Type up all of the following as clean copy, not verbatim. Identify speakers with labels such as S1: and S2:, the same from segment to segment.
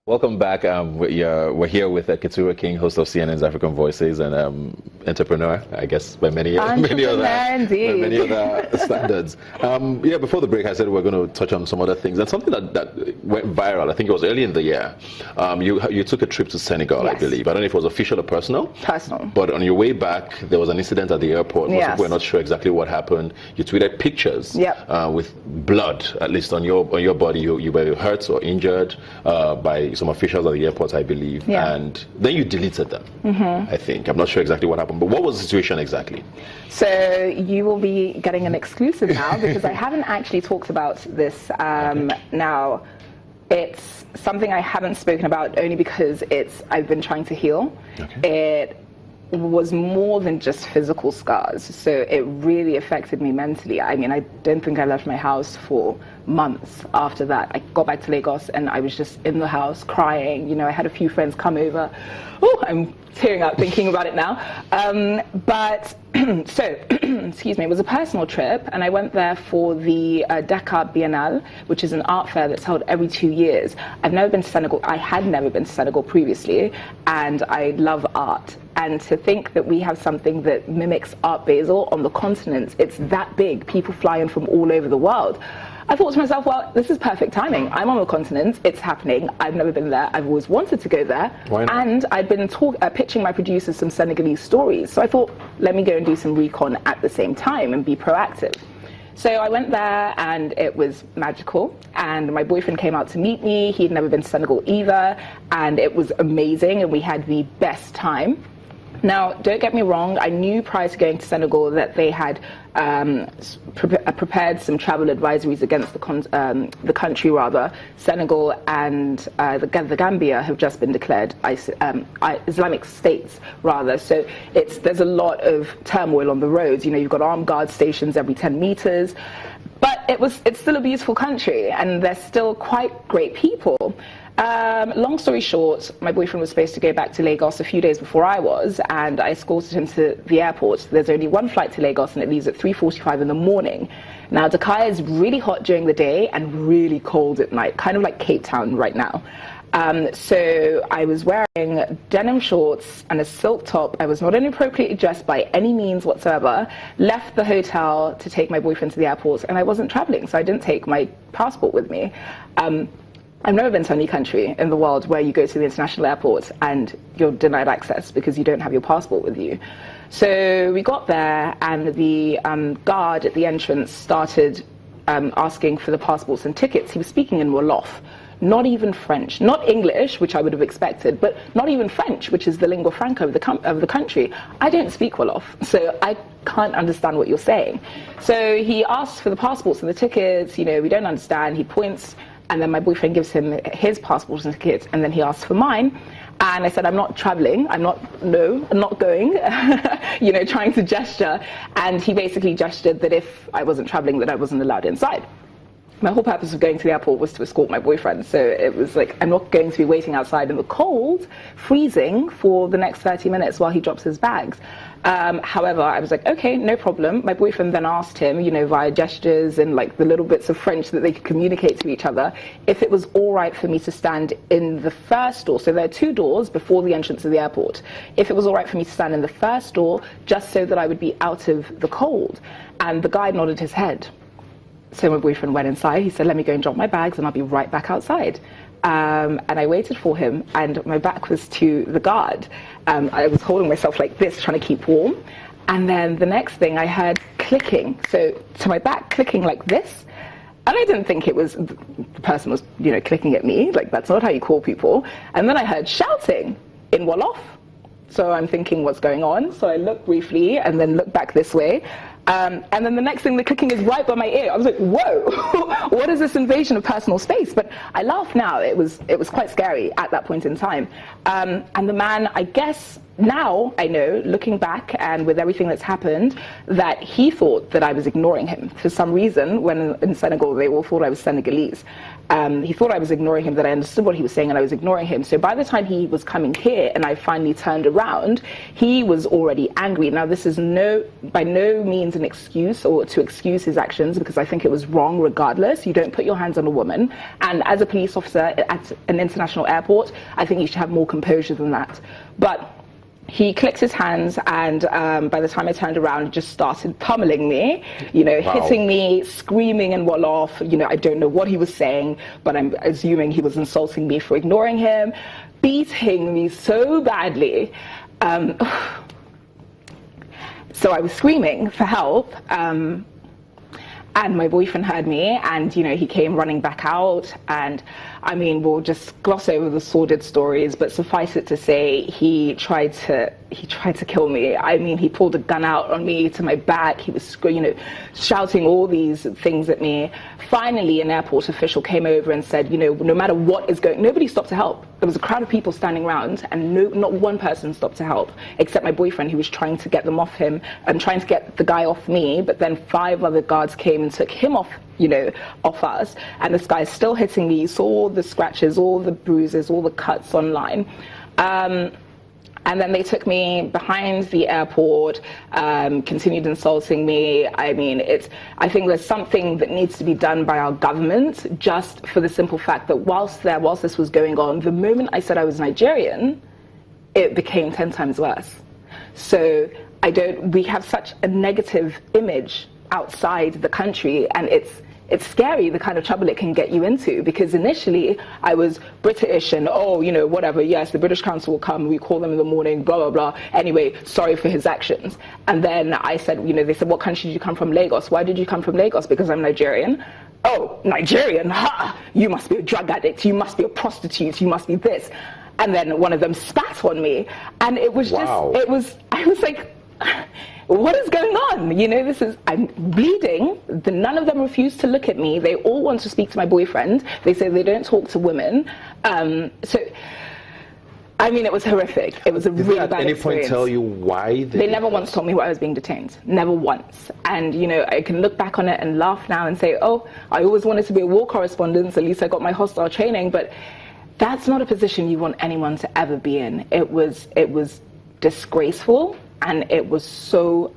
S1: Welcome back. We're here with Keturah King, host of CNN's African Voices, and entrepreneur, I guess, by many other standards. Before the break, I said we're going to touch on some other things, and something that went viral. I think it was early in the year. You took a trip to Senegal, yes. I believe. I don't know if it was official or personal.
S2: Personal.
S1: But on your way back, there was an incident at the airport. Most people were not sure exactly what happened. You tweeted pictures with blood, at least on your body. You were hurt or injured by some officials at the airport, I believe, and then you deleted them. I think. I'm not sure exactly what happened, but what was the situation exactly?
S2: So you will be getting an exclusive now because I haven't actually talked about this. Now, it's something I haven't spoken about only because I've been trying to heal. It was more than just physical scars, so it really affected me mentally. I mean, I don't think I left my house for months after that. I got back to Lagos and I was just in the house crying. You know, I had a few friends come over. Oh, I'm tearing up thinking about it now. Excuse me, it was a personal trip, and I went there for the Dakar Biennale, which is an art fair that's held every 2 years. I've never been to Senegal. I had never been to Senegal previously, and I love art. And to think that we have something that mimics Art Basel on the continent, it's that big, people fly in from all over the world. I thought to myself, well, this is perfect timing. I'm on the continent, it's happening. I've never been there, I've always wanted to go there.
S1: Why not?
S2: And I'd been pitching my producers some Senegalese stories. So I thought, let me go and do some recon at the same time and be proactive. So I went there and it was magical, and my boyfriend came out to meet me. He'd never been to Senegal either, and it was amazing, and we had the best time. Now, don't get me wrong, I knew prior to going to Senegal that they had prepared some travel advisories against the country, rather. Senegal and the Gambia have just been declared Islamic states, rather. So there's a lot of turmoil on the roads. You know, you've got armed guard stations every 10 meters. But it's still a beautiful country, and they're still quite great people. Long story short, my boyfriend was supposed to go back to Lagos a few days before I was, and I escorted him to the airport. There's only one flight to Lagos, and it leaves at 3:45 in the morning. Now, Dakar is really hot during the day and really cold at night, kind of like Cape Town right now. So I was wearing denim shorts and a silk top. I was not inappropriately dressed by any means whatsoever. Left the hotel to take my boyfriend to the airport, and I wasn't traveling, so I didn't take my passport with me. I've never been to any country in the world where you go to the international airport and you're denied access because you don't have your passport with you. So we got there, and the guard at the entrance started asking for the passports and tickets. He was speaking in Wolof, not even French, not English, which I would have expected, but not even French, which is the lingua franca of the country. I don't speak Wolof, so I can't understand what you're saying. So he asks for the passports and the tickets. You know, we don't understand. He points, and then my boyfriend gives him his passport and tickets, and then he asks for mine. And I said, I'm not traveling, I'm not going, you know, trying to gesture. And he basically gestured that if I wasn't traveling, that I wasn't allowed inside. My whole purpose of going to the airport was to escort my boyfriend. So it was like, I'm not going to be waiting outside in the cold, freezing, for the next 30 minutes while he drops his bags. However, I was like, okay, no problem. My boyfriend then asked him, you know, via gestures and like the little bits of French that they could communicate to each other, if it was all right for me to stand in the first door. So there are 2 doors before the entrance of the airport. If it was all right for me to stand in the first door, just so that I would be out of the cold. And the guy nodded his head. So my boyfriend went inside. He said, let me go and drop my bags and I'll be right back outside. And I waited for him, and my back was to the guard. I was holding myself like this, trying to keep warm. And then the next thing, I heard clicking. So to my back, clicking like this. And I didn't think it was, the person was, you know, clicking at me. Like, that's not how you call people. And then I heard shouting in Wolof. So I'm thinking, what's going on? So I looked briefly and then looked back this way. And then the next thing, the clicking is right by my ear. I was like, whoa, what is this invasion of personal space? But I laugh now. It was quite scary at that point in time. And the man, I guess, now I know, looking back and with everything that's happened, that he thought that I was ignoring him. For some reason, when in Senegal, they all thought I was Senegalese. He thought I was ignoring him, that I understood what he was saying and I was ignoring him. So by the time he was coming here and I finally turned around, he was already angry. Now, this is by no means an excuse or to excuse his actions, because I think it was wrong regardless. You don't put your hands on a woman. And as a police officer at an international airport, I think you should have more composure than that. But he clicked his hands, and by the time I turned around, just started pummeling me, hitting me, screaming and wolof. I don't know what he was saying, but I'm assuming he was insulting me for ignoring him, beating me so badly. So I was screaming for help. And my boyfriend heard me, and he came running back out. And I mean, we'll just gloss over the sordid stories, but suffice it to say, he tried to kill me. I mean, he pulled a gun out on me to my back. He was shouting all these things at me. Finally, an airport official came over and said, no matter what is going, nobody stopped to help. There was a crowd of people standing around, and not one person stopped to help, except my boyfriend, who was trying to get them off him and trying to get the guy off me. But then 5 other guards came and took him off, off us. And this guy's still hitting me. You saw all the scratches, all the bruises, all the cuts online. And then they took me behind the airport, continued insulting me. I mean, I think there's something that needs to be done by our government, just for the simple fact that whilst this was going on, the moment I said I was Nigerian, it became 10 times worse. So we have such a negative image outside the country, and it's scary the kind of trouble it can get you into, because initially I was British and whatever, yes, the British Council will come, we call them in the morning, blah blah blah, anyway, sorry for his actions. And then I said, they said, what country did you come from? Lagos. Why did you come from Lagos? Because I'm Nigerian. Oh, Nigerian, ha, you must be a drug addict, you must be a prostitute, you must be this. And then one of them spat on me, and it was
S1: wow.
S2: I was like, what is going on? I'm bleeding. None of them refuse to look at me. They all want to speak to my boyfriend. They say they don't talk to women. So, I mean, it was horrific. It was a really bad experience. Did they at any point
S1: tell you why?
S2: They never once told me why I was being detained. Never once. And, I can look back on it and laugh now and say, oh, I always wanted to be a war correspondent. At least I got my hostile training. But that's not a position you want anyone to ever be in. It was disgraceful. And it was so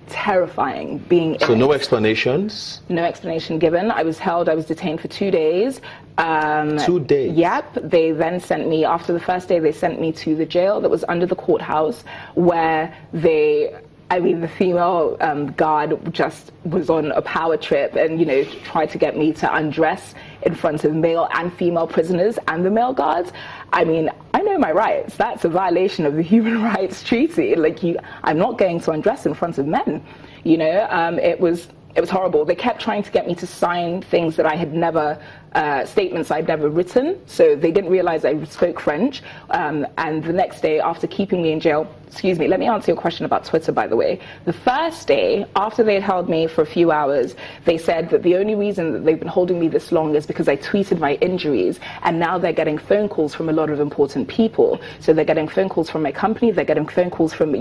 S2: terrifying being in.
S1: So no explanations?
S2: No explanation given. I was detained for 2 days.
S1: 2 days?
S2: Yep. They then sent me, after the first day, they sent me to the jail that was under the courthouse, where the female guard just was on a power trip and, tried to get me to undress in front of male and female prisoners and the male guards. I mean, I know my rights. That's a violation of the Human Rights Treaty. I'm not going to undress in front of men. It was horrible. They kept trying to get me to sign things that I had never, statements I'd never written. So they didn't realize I spoke French. And the next day, after keeping me in jail, excuse me, let me answer your question about Twitter, by the way. The first day, after they had held me for a few hours, they said that the only reason that they've been holding me this long is because I tweeted my injuries, and now they're getting phone calls from a lot of important people. So they're getting phone calls from my company, they're getting phone calls from,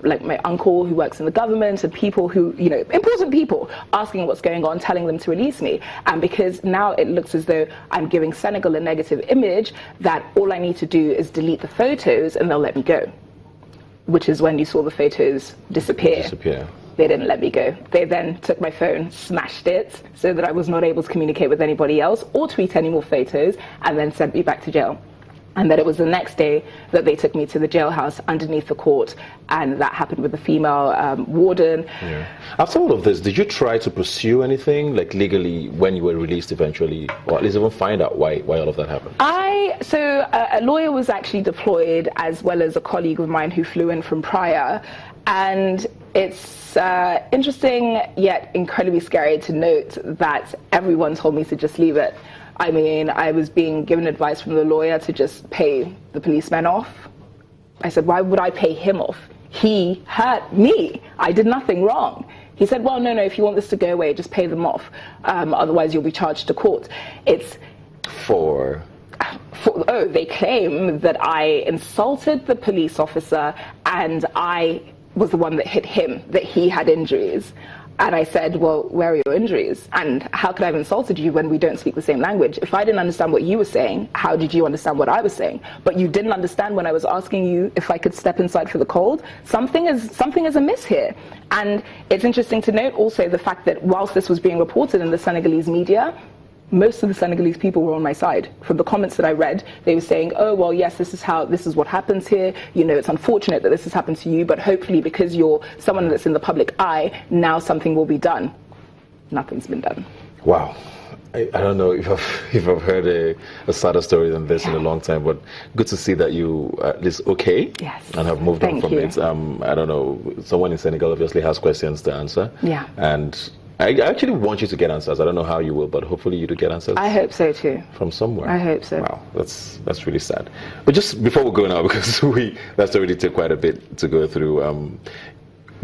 S2: like my uncle who works in the government, and people who, important people, asking what's going on, telling them to release me. And because now it looks as though I'm giving Senegal a negative image, that all I need to do is delete the photos and they'll let me go. Which is when you saw the photos disappear. They didn't let me go. They then took my phone, smashed it, so that I was not able to communicate with anybody else or tweet any more photos, and then sent me back to jail. And then it was the next day that they took me to the jailhouse underneath the court, and that happened with the female warden. Yeah.
S1: After all of this, did you try to pursue anything, like legally, when you were released eventually, or at least even find out why all of that happened?
S2: So a lawyer was actually deployed, as well as a colleague of mine who flew in from Praia, and it's interesting yet incredibly scary to note that everyone told me to just leave it. I mean, I was being given advice from the lawyer to just pay the policeman off. I said, why would I pay him off? He hurt me. I did nothing wrong. He said, well, no, if you want this to go away, just pay them off. Otherwise, you'll be charged to court. It's...
S1: For?
S2: they claim that I insulted the police officer and I was the one that hit him, that he had injuries. And I said, well, where are your injuries? And how could I have insulted you when we don't speak the same language? If I didn't understand what you were saying, how did you understand what I was saying? But you didn't understand when I was asking you if I could step inside for the cold. Something is amiss here. And it's interesting to note also the fact that whilst this was being reported in the Senegalese media, most of the Senegalese people were on my side. From the comments that I read, they were saying, oh, well, yes, this is what happens here. You know, it's unfortunate that this has happened to you, but hopefully because you're someone that's in the public eye, now something will be done. Nothing's been done.
S1: Wow. I don't know if I've heard a sadder story than this in a long time, but good to see that you are at least okay.
S2: Yes.
S1: And have moved on from it. I don't know, someone in Senegal obviously has questions to answer.
S2: Yeah.
S1: And I actually want you to get answers. I don't know how you will, but hopefully you do get answers.
S2: I hope so too.
S1: From somewhere.
S2: I hope so.
S1: Wow, that's really sad. But just before we go now, because that's already take quite a bit to go through.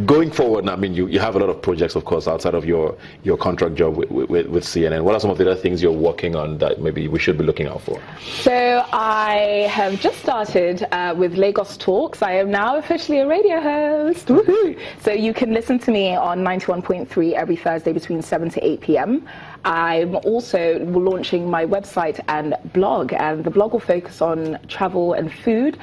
S1: Going forward, I mean, you have a lot of projects, of course, outside of your contract job with CNN. What are some of the other things you're working on that maybe we should be looking out for?
S2: So I have just started with Lagos Talks. I am now officially a radio host. Woohoo! So you can listen to me on 91.3 every Thursday between 7 to 8 p.m. I'm also launching my website and blog, and the blog will focus on travel and food.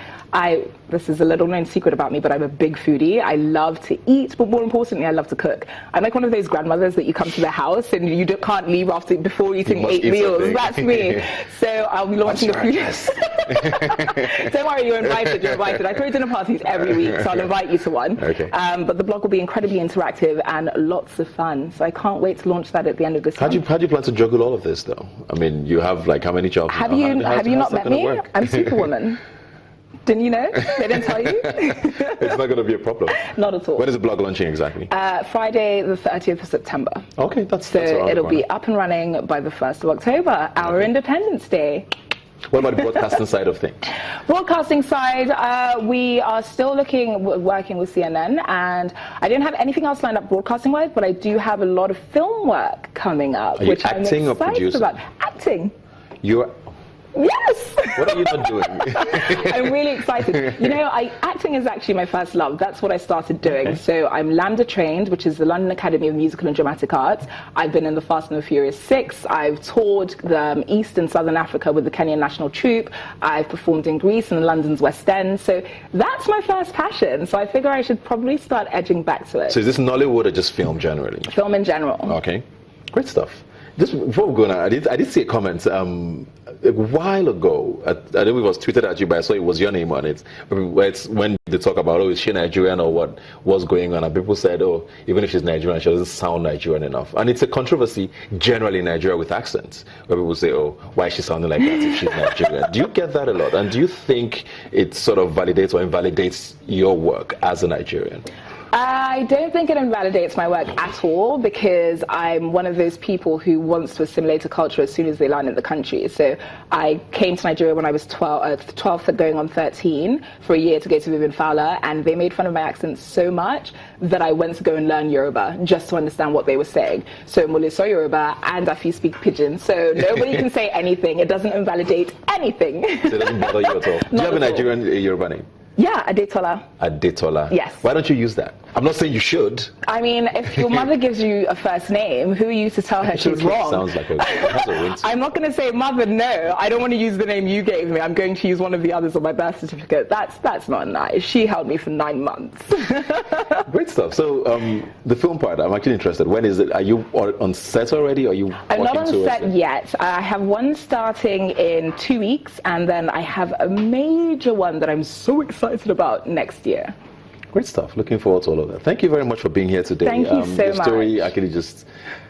S2: This is a little known secret about me, but I'm a big foodie. I love to eat, but more importantly, I love to cook. I'm like one of those grandmothers that you come to their house and you can't leave before eating 8 meals. That's me. So I'll be launching a food. Don't worry, you're invited. I throw dinner parties every week, so I'll invite you to one.
S1: Okay.
S2: But the blog will be incredibly interactive and lots of fun. So I can't wait to launch that at the end of this month.
S1: How do you plan to juggle all of this, though? I mean, you have like how many jobs?
S2: Have you not met me?
S1: Work?
S2: I'm Superwoman. Didn't you know? They didn't tell you?
S1: It's not going to be a problem.
S2: Not at all.
S1: When is the blog launching exactly? Friday, the 30th of September. Okay, that's
S2: it'll be up and running by the 1st of October, our Independence Day.
S1: What about the broadcasting side of things?
S2: Broadcasting side, we are still working with CNN, and I don't have anything else lined up broadcasting-wise, but I do have a lot of film work coming up, which I'm excited
S1: or producing?
S2: about. Acting.
S1: You're...
S2: Yes!
S1: What are you not doing?
S2: I'm really excited. You know, acting is actually my first love. That's what I started doing. Okay. So I'm Lambda trained, which is the London Academy of Musical and Dramatic Arts. I've been in the Fast and the Furious 6. I've toured East and Southern Africa with the Kenyan National Troupe. I've performed in Greece and London's West End. So that's my first passion. So I figure I should probably start edging back to it.
S1: So is this Nollywood or just film generally?
S2: Film in general. Okay.
S1: Great stuff. Just before we go now, I did see a comment a while ago. I don't know if it was tweeted at you, but I saw it was your name on it. It's when they talk about, oh, is she Nigerian or what's going on? And people said, oh, even if she's Nigerian, she doesn't sound Nigerian enough. And it's a controversy generally in Nigeria with accents, where people say, oh, why is she sounding like that if she's Nigerian? Do you get that a lot? And do you think it sort of validates or invalidates your work as a Nigerian?
S2: I don't think it invalidates my work at all, because I'm one of those people who wants to assimilate a culture as soon as they land in the country. So I came to Nigeria when I was 12 going on 13 for a year to go to Vivian Fowler, and they made fun of my accent so much that I went to go and learn Yoruba just to understand what they were saying. So Mole so Yoruba and Afi speak Pidgin, so nobody can say anything. It doesn't invalidate anything. So
S1: it doesn't bother you at all. Do you have a Nigerian Yoruba name?
S2: Yeah, Adetola.
S1: Adetola.
S2: Yes.
S1: Why don't you use that? I'm not saying you should.
S2: I mean, if your mother gives you a first name, who are you to tell her she's wrong?
S1: Sounds like a
S2: I'm not going to say, mother, no, I don't want to use the name you gave me. I'm going to use one of the others on my birth certificate. That's not nice. She held me for 9 months.
S1: Great stuff. So the film part, I'm actually interested. When is it? Are you on set already? Or are you
S2: I'm not on set yet. I have one starting in 2 weeks, and then I have a major one that I'm so excited about next year.
S1: Great stuff. Looking forward to all of that. Thank you very much for being here today.
S2: Thank you so much.
S1: The story actually just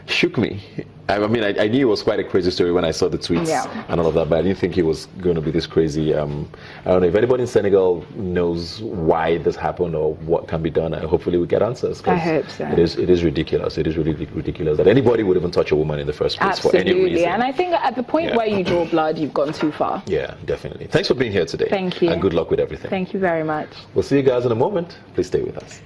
S1: shook me. I mean, I knew it was quite a crazy story when I saw the tweets and all of that, but I didn't think it was going to be this crazy. I don't know if anybody in Senegal knows why this happened or what can be done. Hopefully we get answers.
S2: I hope so.
S1: It is ridiculous. It is really ridiculous that anybody would even touch a woman in the first place.
S2: Absolutely.
S1: For any reason.
S2: And I think at the point where you draw blood, you've gone too far.
S1: Yeah, definitely. Thanks for being here today.
S2: Thank you.
S1: And good luck with everything.
S2: Thank you very much.
S1: We'll see you guys in a moment. Please stay with us.